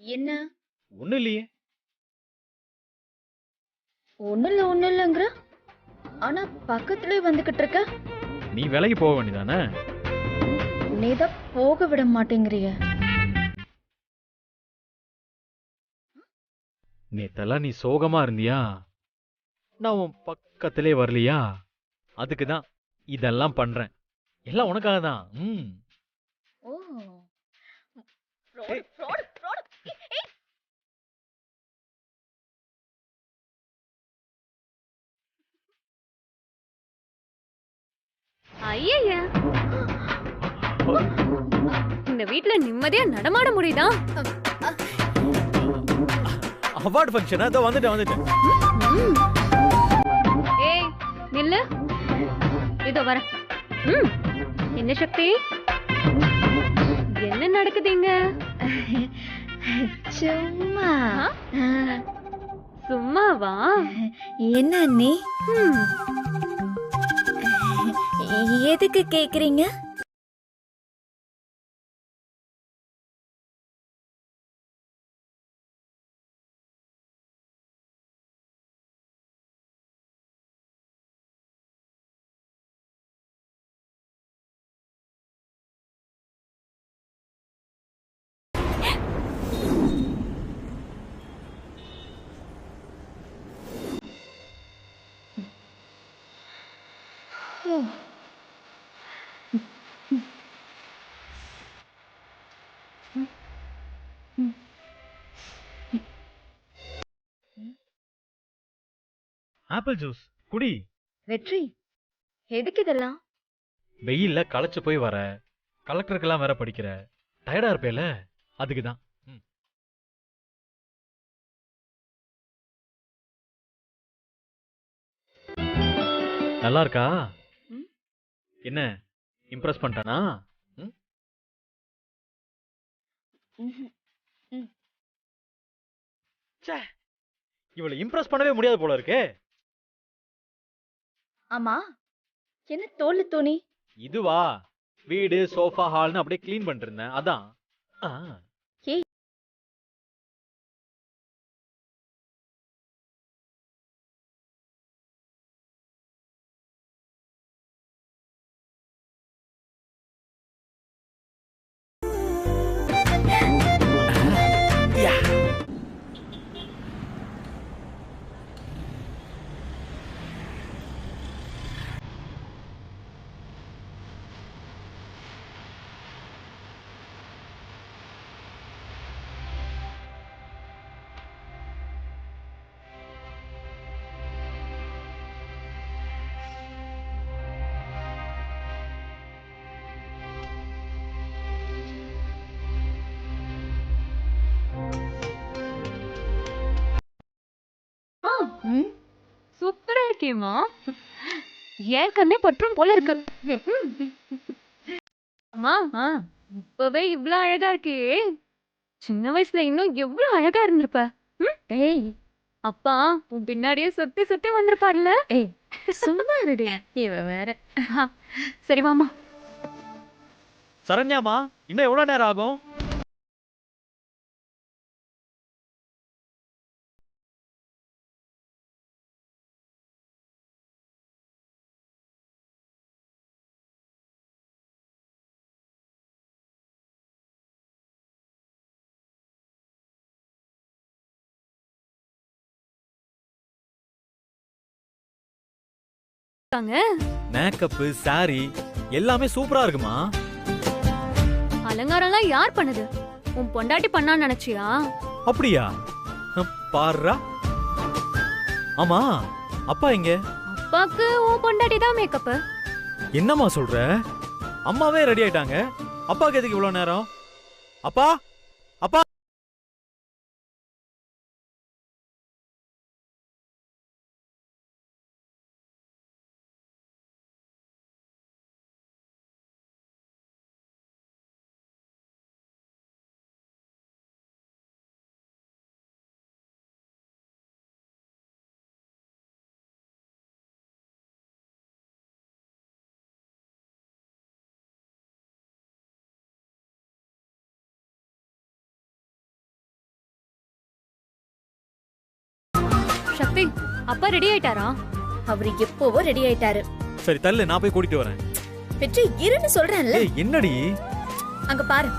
என்ன? ஒண்ணும் இல்லையே. ஒண்ணும் இல்லங்கிற. ஆனா பக்கத்துலயே வந்துகிட்டு இருக்க. நீ வேலைக்கு போக வேண்டியதானே? நீதான் போக விட மாட்டேங்கிறிய. நேத்தெல்லாம் நீ சோகமா இருந்தியா? நான் உன் பக்கத்திலே வரலையா? அதுக்கு தான் இதெல்லாம் பண்றேன். எல்லாம் உனக்காக தான். ஓ. ஃப்ராட். ஏய். ஐயய்ய! இந்த வீட்ல நிம்மதியா நடமாட முடியுதா? அவார்ட் ஃபங்க்ஷனா? அதோ வந்துட்டேன். ஏய், நில்லு. இதோ வரேன். என்ன சக்தி? என்ன நடக்குதுங்க? சும்மா. சும்மாவா? என்ன அண்ணி? எதுக்கு கேக்குறீங்க? ஆப்பிள் ஜூஸ் குடி. வெற்றி, எதுக்கு இதெல்லாம்? வெயில்ல களைச்சு போய் வர, கலெக்டருக்கெல்லாம் வேற படிக்கிற, டயர்டா இருப்பேல, அதுக்கு தான். நல்லா இருக்கா? என்ன இம்ப்ரெஸ் பண்ணிட்டானா? இவளை இம்ப்ரெஸ் பண்ணவே முடியாது போல இருக்கே. ஆமா, என்ன தோல் துணி? இதுவா? வீடு சோஃபா ஹால்னு அப்படியே க்ளீன் பண்ணிட்டு இருந்தேன், அதான். ஏய். சூப்பரா இருக்கேம்மா. ஏன் கண்ணே பற்றும் போல இருக்கு. அம்மா, இப்பவே இவ்ளோ அழகா இருக்கியே. சின்ன வயசுல இன்னும் எவ்வளவு அழகா இருந்திருப்ப. ஏய், அப்பா உன் பின்னாடியே சுத்தி சுத்தி வந்திருப்பார்ல. ஏய், சும்மா இருடி. இவ வேற. சரி வாமா. சரண்யாமா, இன்னும் எவ்வளவு நேரம் ஆகும்? மேக்கப், சாரி எல்லாமே சூப்பரா இருக்குமா? அலங்காரம்லாம் யார் பண்ணுது? உன் பொண்டாட்டி பண்ணான்னு நினைச்சியா? அப்படியா? பாருடா. ஆமா, அப்பா எங்க? அப்பாக்கு உன் பொண்டாட்டி தான் மேக்கப். என்னம்மா சொல்ற? அம்மாவே ரெடி ஆயிட்டாங்க, அப்பாக்கு எதுக்கு இவ்வளவு நேரம்? அப்பா, அப்பா. சக்தி அப்பா ரெடி ஆயிட்டாரா? அவரு எப்போவோ ரெடி ஆயிட்டாரு. சரி தள்ளு, நான் போய் கூட்டிட்டு வரேன். வெற்றி இருன்னு சொல்றேன்ல. ஏய் என்னடி? அங்க பாரு.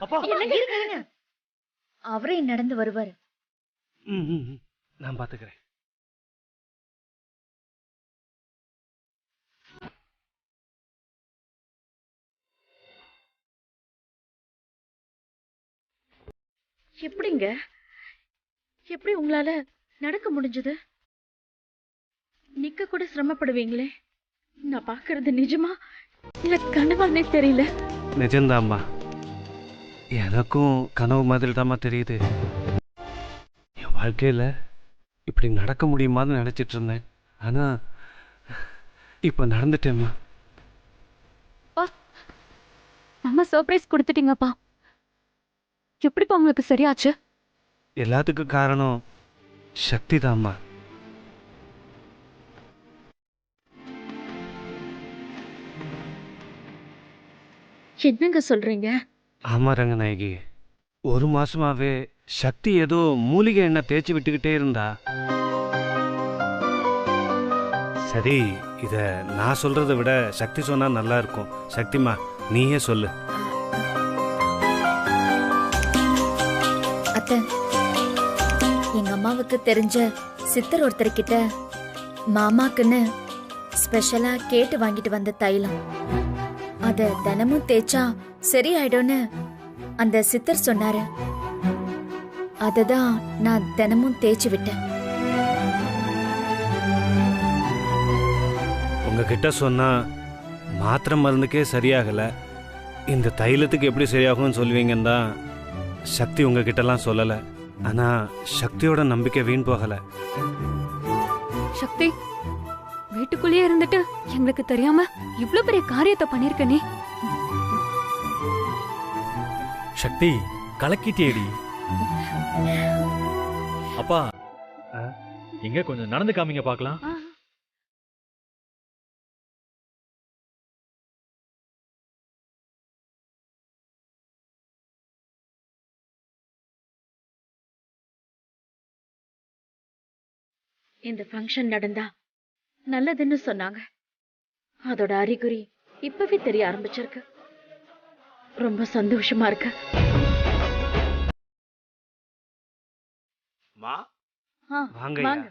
அப்பா இருங்க. அவரே நடந்து வருவாரு. நான் பாத்துக்கிறேன். எப்படிங்க? எப்படி உங்களால நடக்க முடிஞ்சது? நிக்க கூட சிரமப்படுவீங்களே. நான் பாக்குறது நிஜமா இல்ல கனவானே தெரியல. நிஜம்தாம்மா, எனக்கும் கனவு மாதிரி தாம்மா தெரியுது. என் வாழ்க்கையில் இப்படி நடக்க முடியுமான்னு நினச்சிட்டு இருந்தேன். ஆனால் இப்போ நடந்துட்டேம்மா. அம்மா சர்ப்ரைஸ் கொடுத்துட்டீங்கப்பா. எப்படிப்பா உங்களுக்கு சரியாச்சு? எல்லாத்துக்கும் காரணம் சக்தி தாம்மா. என்னங்க சொல்றீங்க? ஆமா ரங்கநாயகி, ஒரு மாசமாவே சக்தி ஏதோ மூலிகை எண்ணெய் தேய்ச்சி விட்டுக்கிட்டே இருந்தா. சரி, இத நான் சொல்றதை விட சக்தி சொன்னா நல்லா இருக்கும். சக்திமா, நீயே சொல்லு. அத்தை, எங்க அம்மாவுக்கு தெரிஞ்ச சித்தர் ஒருத்தர்கிட்ட மாமாக்குன்னு ஸ்பெஷலா கேட்டு வாங்கிட்டு வந்த தைலம், அத தினமும் தேய்ச்சா சரியாயிடும்னு அந்த சித்தர் சொன்னாரு. அததான் நான் தினமும் தேய்ச்சி விட்டேன். உங்ககிட்ட சொன்னா மாத்திரை மருந்துக்கே சரியாகல, இந்த தைலத்துக்கு எப்படி சரியாகும்னு சொல்லுவீங்கன்னு தான் சக்தி உங்ககிட்டலாம் சொல்லலை. ஆனா சக்தியோட நம்பிக்கை வீண் போகலை. சக்தி, வீட்டுக்குள்ளேயே இருந்துட்டு எங்களுக்கு தெரியாம இவ்ளோ பெரிய காரியத்தை பண்ணிருக்க நீ. சக்தி கலக்கிட்டேடி. அப்பா எங்க கொஞ்சம் நடந்து காமிங்க பார்க்கலாம். இந்த ஃபங்க்ஷன் நடந்தா நல்லதுன்னு சொன்னாங்க. அதோட அறிகுறி இப்பவே தெரிய ஆரம்பிச்சிருக்கு. ரொம்ப சந்தோஷமா இருக்கு. வாங்க. வாங்க,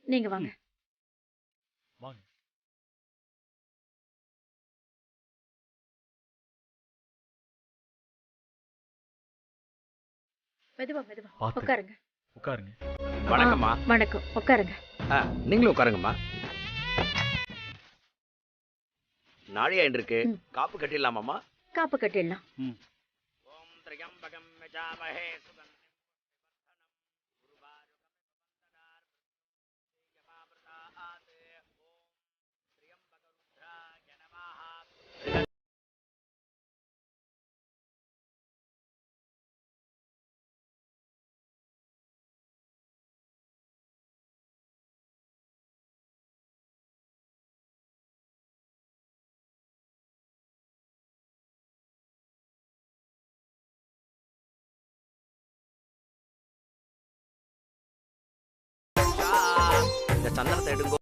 நீங்க வாங்க. வாங்க. மெதுவா மெதுவா பார்த்து. உட்காருங்க. உட்காருங்க. வணக்கம்மா. வணக்கம், உட்காருங்க. நீங்களும் உட்காருங்கம்மா. நாழியா இருக்கு, ம். காப்பு கட்டிடலாமாம்மா? காப்பு கட்டிடலாம். ஓம் திரியம்பகம் யஜாமஹே சுகந்திம் உர்வாருகம் யமாப்ரதாத். ஓம் திரியம்பகருத்ராய நமஹ. இந்த சந்தனத்தை எடுங்கோ.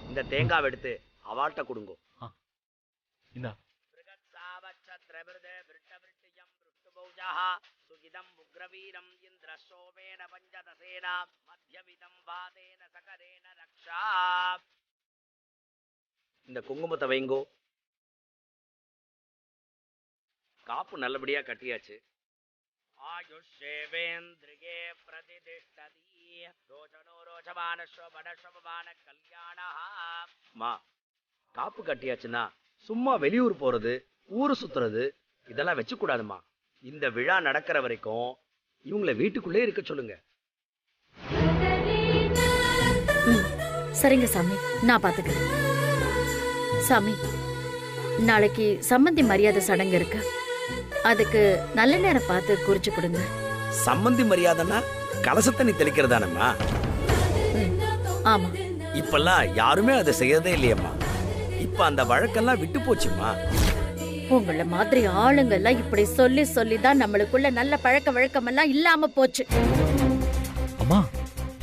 இந்த தேங்காவை எடுத்து அவாள்கிட்ட கொடுங்கோ. இந்தா. ராஜः சுகிதம் உக்ரவீரம் இந்திரசோமேன பஞ்சதசேன மத்யவிதம் வாதேன சகரேன ரக்ஷா. இந்த குங்குமத்தை வைங்கோ. காப்பு நல்லபடியா கட்டியாச்சு. ஆயுஷேவேந்திரியே பிரதிதிஷ்டதி ரோச்சனோ ரோச்சமானஸ்வபனஸ்வபான கல்யாணஹ. மா, காப்பு கட்டியாச்சுன்னா சும்மா வெளியூர் போறது, ஊரு சுத்துறது இதெல்லாம் வச்சு கூடாதுமா. இந்த விழா நடக்கிற வரைக்கும் இவங்களை வீட்டுக்குள்ளே இருக்க சொல்லுங்க. சரிங்க சாமி, நான் பாத்துக்கிறேன். சாமி, நாளைக்கு சம்மந்தி மரியாதை சடங்கு இருக்கு. அதுக்கு நல்ல நேரம் பார்த்து குறிச்சு கொடுங்க. சம்பந்தி மரியாதைன்னா கலசத்தை நீ தெளிக்கிறதானம்மா? ஆமா. இப்பெல்லாம் யாருமே அதை செய்யறதே இல்லையம்மா. இப்ப அந்த வழக்கெல்லாம் விட்டு போச்சுமா. உங்கள மாதிரி ஆளுங்க எல்லாம் இப்படி சொல்லி சொல்லிதான் நம்மளுக்குள்ள நல்ல பழக்க வழக்கம் எல்லாம் இல்லாம போச்சு. அம்மா,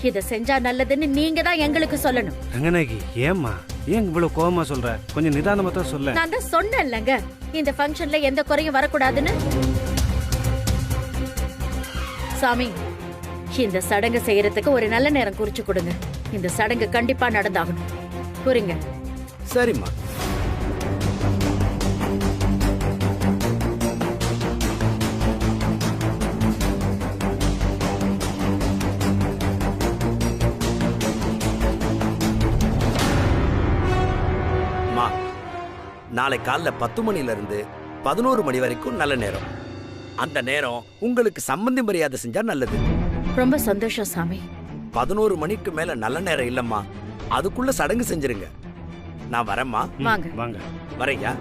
இத செஞ்சா நல்லதுன்னு நீங்க தான் எங்களுக்கு சொல்லணும். ரங்கநாயகி, ஏம்மா ஏன் இவ்வளவு கோவமா சொல்ற? கொஞ்சம் நிதானமா தான் சொல்ல. நான் தான் சொன்னேன்லங்க, இந்த ஃபங்க்ஷன்ல எந்த குறையும் வரக்கூடாதுன்னு. சாமி, இந்த சடங்கு செய்யறதுக்கு ஒரு நல்ல நேரம் குறிச்சு கொடுங்க. இந்த சடங்கு கண்டிப்பா நடந்தாகணும். புரியுங்க? சரிம்மா. நாளை காலைல 10 மணில இருந்து 11 மணி வரைக்கும் நல்ல நேரம். அந்த நேரம் உங்களுக்கு சம்பந்தி மரியாதை செஞ்சா நல்லது. ரொம்ப சந்தோஷம் சாமி. 11 மணிக்கு மேல நல்ல நேரம் இல்லம்மா. அதுக்குள்ள சடங்கு செஞ்சிருங்க. நான் வரேம்மா. வாங்க வாங்க. வரையா.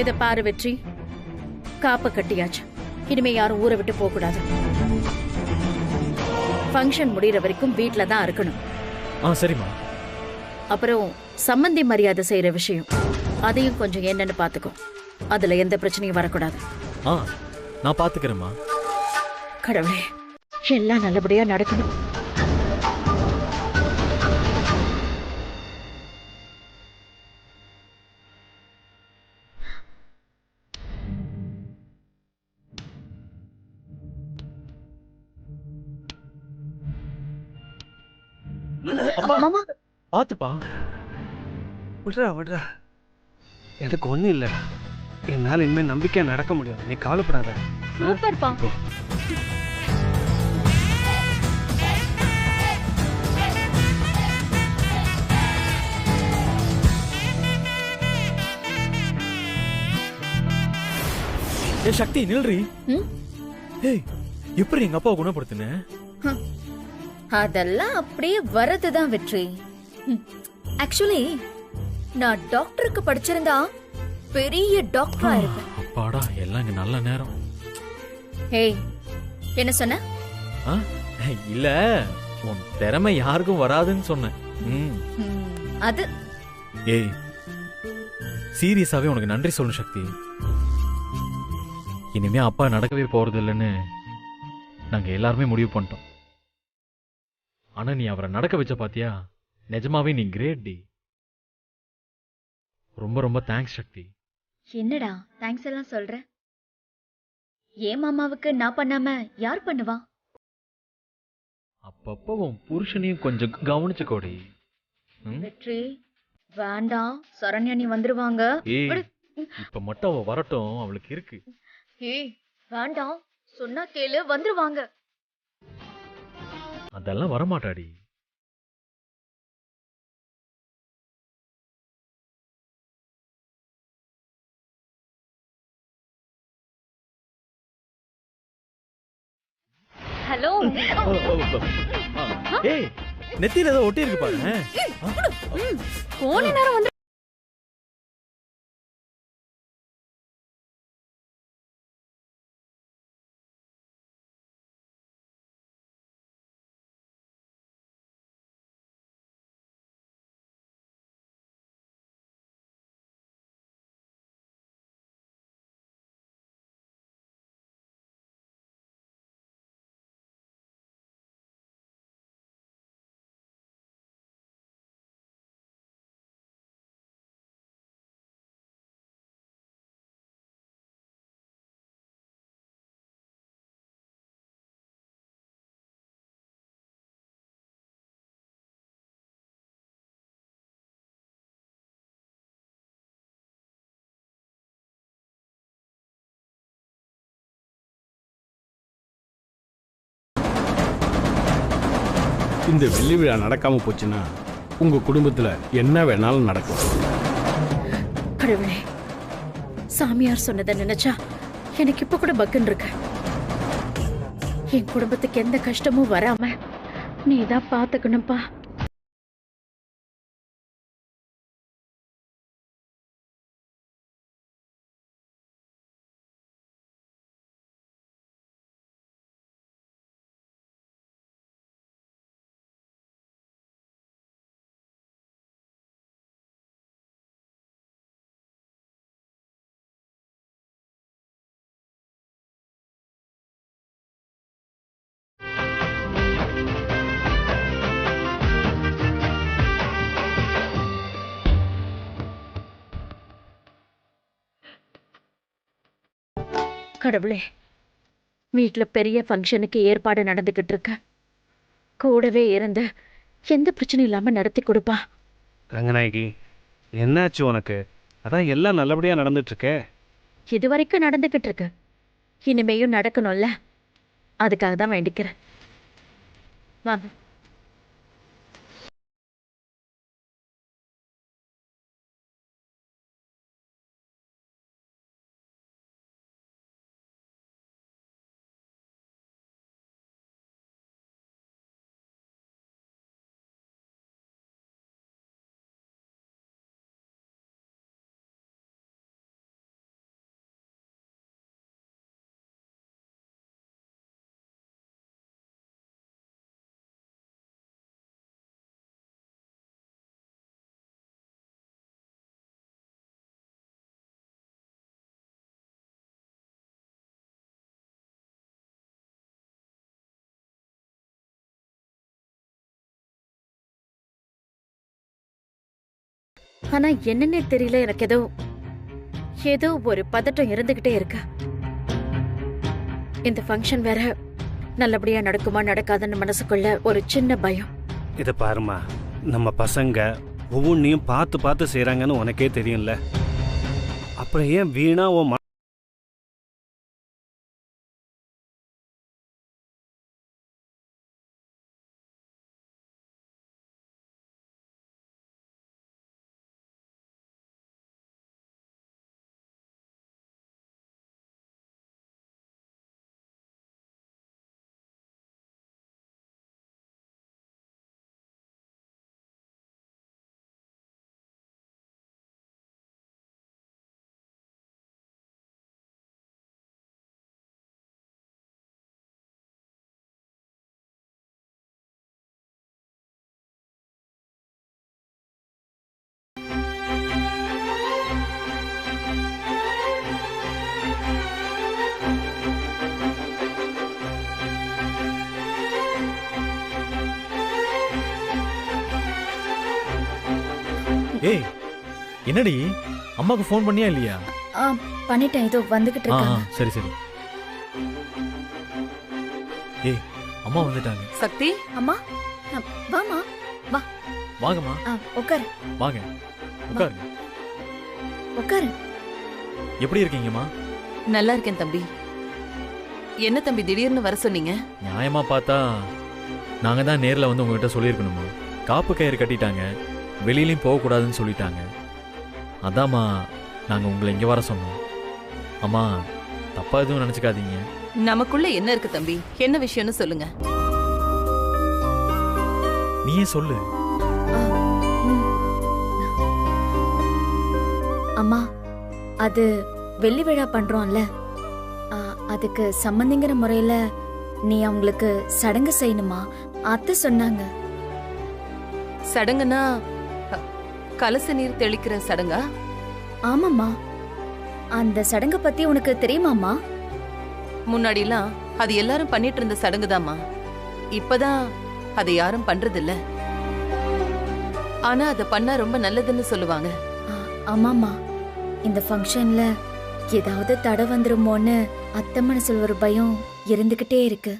இத பாரு வெற்றி, காப்ப கட்டியாச்சு. இனிமே யாரும் ஊரை விட்டு போக கூடாது. ஃபங்க்ஷன் முடியற வரைக்கும் வீட்ல தான் இருக்கணும். சரிம்மா. அப்புறம் சம்மந்தி மரியாதை செய்யற விஷயம், அதையும் கொஞ்சம் என்னன்னு பாத்துக்கோ. அதுல எந்த பிரச்சனையும் வரக்கூடாது. நான் பாத்துக்கிறேம்மா. கடவுளே, எல்லாம் நல்லபடியா நடக்கணும். மாமா, பாத்துப்பா. விடுறா விடுறா, எனக்கு ஒண்ணும் இல்லை. என்னால இனிமே நம்பிக்கையா நடக்க முடியும். நீ கவலைப்படாத. சூப்பர்ப்பா. சக்தி நில்றி. ம்? ஏய், எப்படி எங்க அப்பாவை குணப்படுத்துன? அதெல்லாம் அப்படியே வரதுதான் வெற்றி. ஆக்சுவலி நான் டாக்டருக்கு படிச்சிருந்தா பெரிய டாக்டரா இருப்பேன். பாடா, எல்லாம் இங்க நல்ல நேரம். ஏய், என்ன சொன்ன? இல்ல, உன் திறமை யாருக்கும் வராதுன்னு சொன்னேன். அது ஏய், சீரியஸாவே உனக்கு நன்றி சொல்லணும் சக்தி. இனிமே அப்பா நடக்கவே போறது இல்லைன்னு நாங்க எல்லாருமே முடிவு பண்ணிட்டோம். ஆனா நீ அவரை நடக்க வச்ச பாத்தியா? நிஜமாவே நீ கிரேட் டி. ரொம்ப ரொம்ப தேங்க்ஸ் சக்தி. என்னடா தேங்க்ஸ் எல்லாம் சொல்ற? ஏன் மாமாவுக்கு நான் பண்ணாம யார் பண்ணுவா? அப்பப்போ உன் புருஷனையும் கொஞ்சம் கவனிச்சுக்கோடி. வெற்றி வேண்டாம், சரண்யா நீ வந்துருவாங்க. ஏய், இப்ப மட்டும் அவ வரட்டும், அவளுக்கு இருக்கு. ஏய் வேண்டாம், சொன்னா கேளு, வந்துருவாங்க. அதெல்லாம் வரமாட்டாடி. ஹலோ. ஏய், நெத்தியில ஏதோ ஒட்டி இருக்கு பாரு. போன நேரம் வந்து இந்த வெள்ளி விழா நடக்காம போச்சுன்னா உங்க குடும்பத்துல என்ன வேணாலும் நடக்கும். கடவுளே, சாமியார் சொன்னதை நினைச்சா எனக்கு இப்ப கூட பக்குன்னு இருக்கு. என் குடும்பத்துக்கு எந்த கஷ்டமும் வராம நீதான் பாத்துக்கணும்பா. கடவுளே, வீட்டில் பெரிய ஃபங்க்ஷனுக்கு ஏற்பாடு நடந்துக்கிட்டு இருக்க. கூடவே இருந்து எந்த பிரச்சனையும் இல்லாமல் நடத்தி கொடுப்பா. ரங்கநாயகி, என்னாச்சு உனக்கு? அதான் எல்லாம் நல்லபடியாக நடந்துட்டுருக்கே. இது வரைக்கும் நடந்துக்கிட்டு இருக்கு, இனிமேயும் நடக்கணும்ல, அதுக்காக தான் வேண்டிக்கிறேன். வாங்க. ஆனா என்னன்னே தெரியல, எனக்கு ஏதோ ஒரு பதட்டம் இருந்துகிட்டே இருக்கு. இந்த ஃபங்க்ஷன் வேற நல்லபடியா நடக்குமா நடக்காதுன்னு மனசுக்குள்ள ஒரு சின்ன பயம். இதை பாருமா, நம்ம பசங்க ஒவ்வொன்றையும் பார்த்து பார்த்து செய்கிறாங்கன்னு உனக்கே தெரியும்ல. அப்புறம் ஏன் வீணா உன் ஏய், என்னடி அம்மாக்கு ஃபோன் பண்ணியா இல்லையா? பண்ணிட்டேன், இதோ வந்துகிட்டு இருக்காங்க. சரி சரி. ஏய், அம்மா வந்துட்டாங்க. சக்தி, அம்மா, வாமா, வா. வாங்கம்மா. உட்காரு. வாங்க, உட்காருங்க. உட்காரு. எப்படி இருக்கீங்கம்மா? நல்லா இருக்கேன் தம்பி. என்ன தம்பி திடீர்னு வர சொன்னீங்க? நியாயமா பார்த்தா நாங்க தான் நேர்ல வந்து உங்ககிட்ட சொல்லியிருக்கணுமா. காப்பு கயிறு கட்டிட்டாங்க, வெளியிலையும் போகக்கூடாதுன்னு சொல்லிட்டாங்க. அதாம்மா நாங்கள் உங்களை இங்கே வர சொன்னோம். அம்மா, தப்பா எதுவும் நினச்சிக்காதீங்க. நமக்குள்ள என்ன இருக்கு தம்பி? என்ன விஷயம்னு சொல்லுங்க. நீயே சொல்லு. அம்மா, அது வெள்ளி விழா பண்றோம்ல, அதுக்கு சம்பந்திங்கிற முறையில நீ அவங்களுக்கு சடங்கு செய்யணுமா? அத்தை சொன்னாங்க. சடங்குனா கலச நீர் தெளிக்கிற சடங்கா? ஆமாம்மா. அந்த சடங்கை பத்தி உனக்கு தெரியுமாம்மா? முன்னாடிலாம் அது எல்லாரும் பண்ணிட்டு இருந்த சடங்குதாம்மா. இப்பதான் அதை யாரும் பண்றது இல்ல. ஆனா அதை பண்ணா ரொம்ப நல்லதுன்னு சொல்லுவாங்க. ஆமாம்மா. இந்த ஃபங்க்ஷன்ல ஏதாவது தடை வந்துருமோன்னு அத்தை மனசுல ஒரு பயம் இருந்துகிட்டே இருக்கு.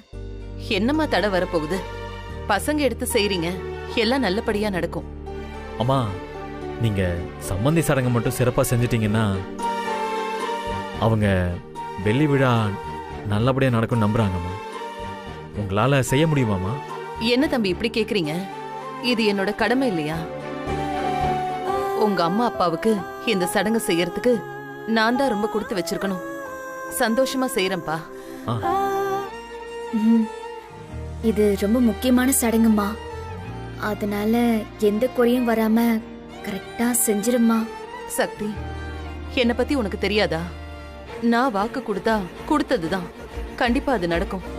என்னம்மா தடை வரப்போகுது? பசங்க எடுத்து செய்றீங்க, எல்லாம் நல்லபடியா நடக்கும். அம்மா, நீங்க சம்மந்தி சடங்கு மட்டும் சிறப்பா செஞ்சிட்டீங்கன்னா அவங்க வெள்ளி விழா நல்லபடியா நடக்கும் நம்புறாங்கம்மா. உங்களால செய்ய முடியுமாம்மா? என்ன தம்பி இப்படி கேக்குறீங்க? இது என்னோட கடமை இல்லையா? உங்க அம்மா அப்பாவுக்கு இந்த சடங்கு செய்யறதுக்கு நான் தான் ரொம்ப கொடுத்து வச்சிருக்கணும். சந்தோஷமா செய்யறேன்ப்பா. ம். இது ரொம்ப முக்கியமான சடங்குமா, அதனால எந்த குறையும் வராம கரெக்டா செஞ்சிருமா. சக்தி, என்னை பத்தி உனக்கு தெரியாதா? நான் வாக்கு கொடுத்தா கொடுத்ததுதான். கண்டிப்பா அது நடக்கும்.